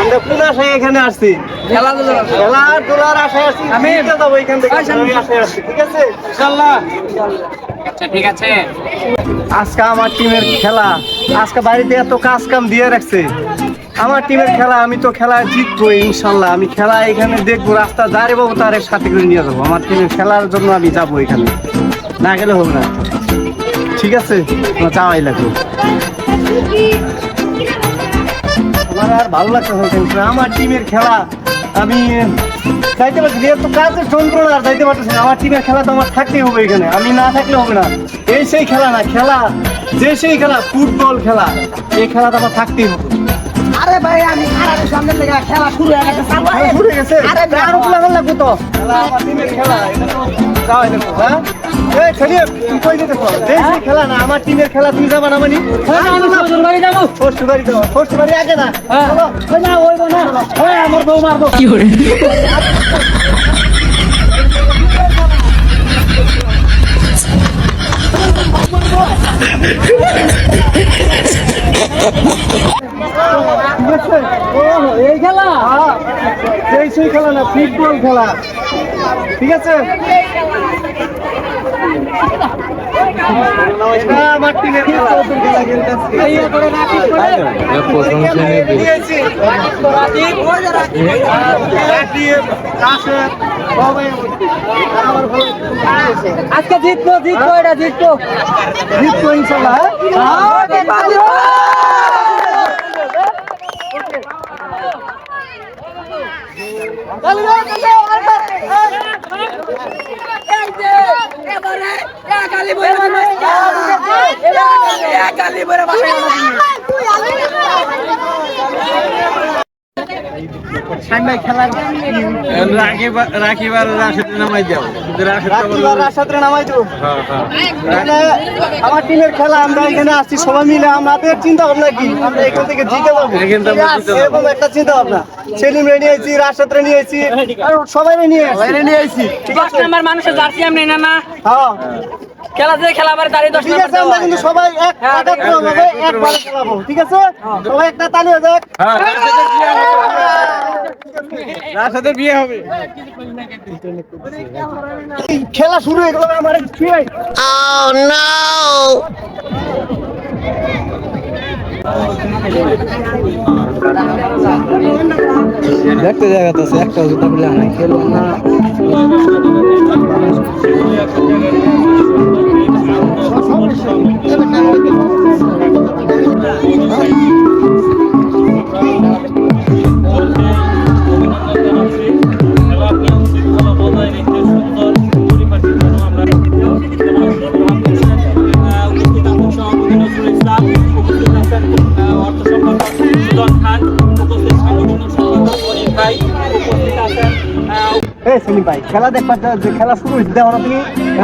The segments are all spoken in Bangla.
আমরা কোন আশায় এখানে আসছি? খেলাধুলার আশায় আসছি। আমি যাবো এখান থেকে, আমি আশায় আসছি। ঠিক আছে ইনশাআল্লাহ। আচ্ছা ঠিক আছে। আজকে আমার টিমের খেলা, আজকে বাড়িতে এত কাজ কাম দিয়ে রাখছে। আমার টিমের খেলা, আমি তো খেলা জিতবো ইনশাল্লাহ। আমি খেলা এখানে দেখবো, রাস্তা দাঁড়ে বাবু তার সাথে করে নিয়ে যাবো। আমার টিমের খেলার জন্য আমি যাবো এখানে, না গেলে হবে না। ঠিক আছে, তোমার যাওয়াই লাগবে। আমার আর ভালো লাগছে না, আমার টিমের খেলা আমি যাইতে পারছি। যেহেতু কাজের যন্ত্রণা আর যাইতে পারতেছি না। আমার টিমের খেলা তো আমার থাকতেই হবে এখানে, আমি না থাকলে হবে না। এই সেই খেলা না, খেলা যে সেই খেলা, ফুটবল খেলা, এই খেলা তো আমার থাকতেই হবে। আরে ভাই আমি খারাপের সামনে থেকে খেলা শুরু হয়ে গেছে। খেলা শুরু হয়ে গেছে, আরে আরো খেলা লাগবে তো। খেলা আমার টিমের খেলা, এটা তো যাওয়াই লাগবে। হ্যাঁ এই ছেলে তুই কই যেতে পারো? এই সেই খেলা না, আমার টিমের খেলা, তুমি যাবা না মানে? আমি শ্বশুরবাড়ি যাবো। শ্বশুরবাড়ি যাবো, শ্বশুরবাড়ি আগে না। চলো ওই না ওই না ওই আমার বউ মারবো কি করে। এই খেলা সেই সেই খেলা না, ফুটবল খেলা। ঠিক আছে, আমার টিমের খেলা। আজকে জিতবো জিতবো এটা জিতবো জিতবো ইনশাল্লাহ। আমার টিমের খেলা, আমরা এখানে আসছি সবাই মিলে। আমাদের চিন্তা ভাবনা কি, আমরা এখান থেকে জিতে পারবো, এরকম একটা চিন্তা ভাবনা। সেলিম রে নিয়েছি, রাশেদ রে নিয়েছি, সবাই নিয়ে আসছি। ঠিক আছে, মানুষের জার্সি আমি না না হ্যাঁ খেলা যে খেলা আবার দাঁড়িয়ে 10 ঠিক আছে। আমরা কিন্তু সবাই একবারে খেলাবো। ঠিক আছে, সবাই একটা তালি হয়ে যাক। রাশেদের বিয়ে হবে। খেলা শুরু হয়ে গেল আমার। দেখতে জায়গা তো আছে, একটা জুতা বলে আনা খেলো না। সেলিম ভাই, খেলা দেখবার যে খেলা শুরু হয়েছে, দেখো না তুমি?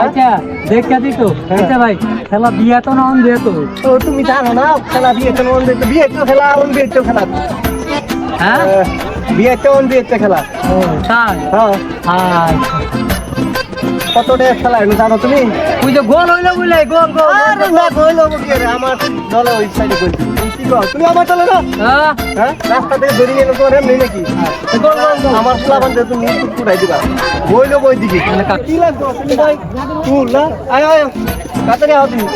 আচ্ছা দেখতে দিতো। আচ্ছা ভাই খেলা বিয়া তো না অন দিয়ে তো। তো তুমি জানো না খেলা বিয়েতে বিয়েতে খেলা, অন বিয়েতে খেলা। হ্যাঁ বিয়েতে অন বিয়েতে খেলা। তাই হ্যাঁ, কত টাকা খেলা জানো তুমি? ওই যে গোল হইলো বুঝলে, গোল গোল। আরে না, গোল হবো কি রে, আমার দলে ওই সাইডে বলছি। কি কও তুমি আমার দলে না? হ্যাঁ, রাস্তা থেকে বেরিয়ে এলো তোমার এমনি নাকি? গোল গোল গোল। আমার খেলা বান্ধে তুমি উড়াই দিবা, গোল হবো ওই দিকে। কি লাগবে তুমি ভাই? তুল না, আয় আয় তাড়াতাড়ি আও তুমি।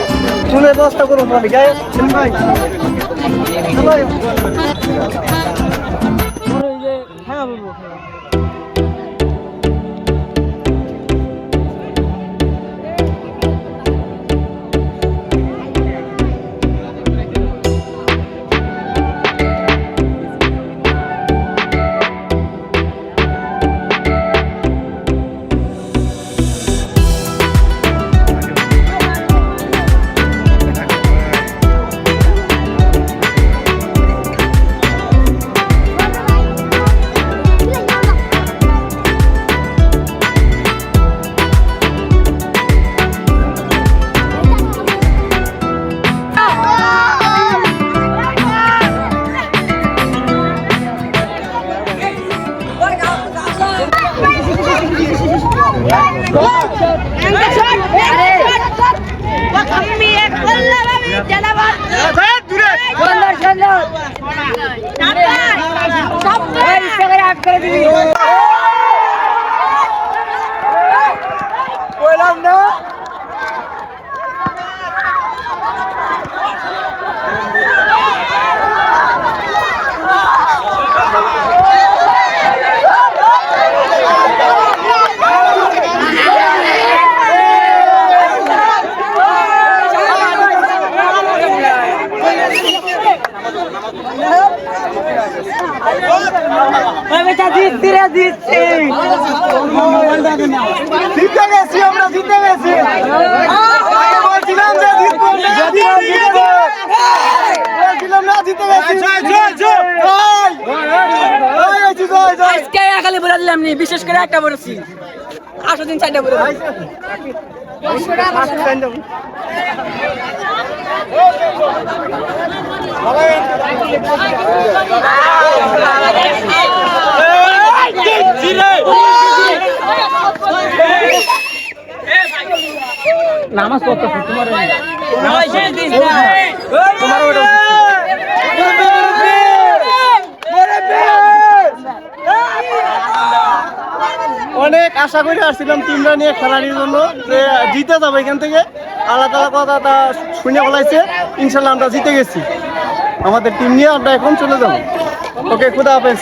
তুলে ব্যবস্থা করো তোমার গায়ে তুমি ভাই। চলো হ্যাঁ বলবো। কইলাম না জিতে গেছি আমরা জিতে গেছি আগে বলছিলাম যে জিতবো না বলছিলাম না জিতে গেছি আজকে খালি বলে দিলাম নি বিশেষ করে একটা বলেছি 8 দিন 4টা বলে নামাজ পড়তেছি তোমার অনেক আশা করে আসছিলাম টিমটা নিয়ে খেলার জন্য যে জিতে যাবে এখান থেকে আল্লাহ তাআলা কথাটা শুনে বলাইছে ইনশাল্লাহ আমরা জিতে গেছি আমাদের টিম নিয়ে আমরা এখন চলে যাবো ওকে খুদা হাফেজ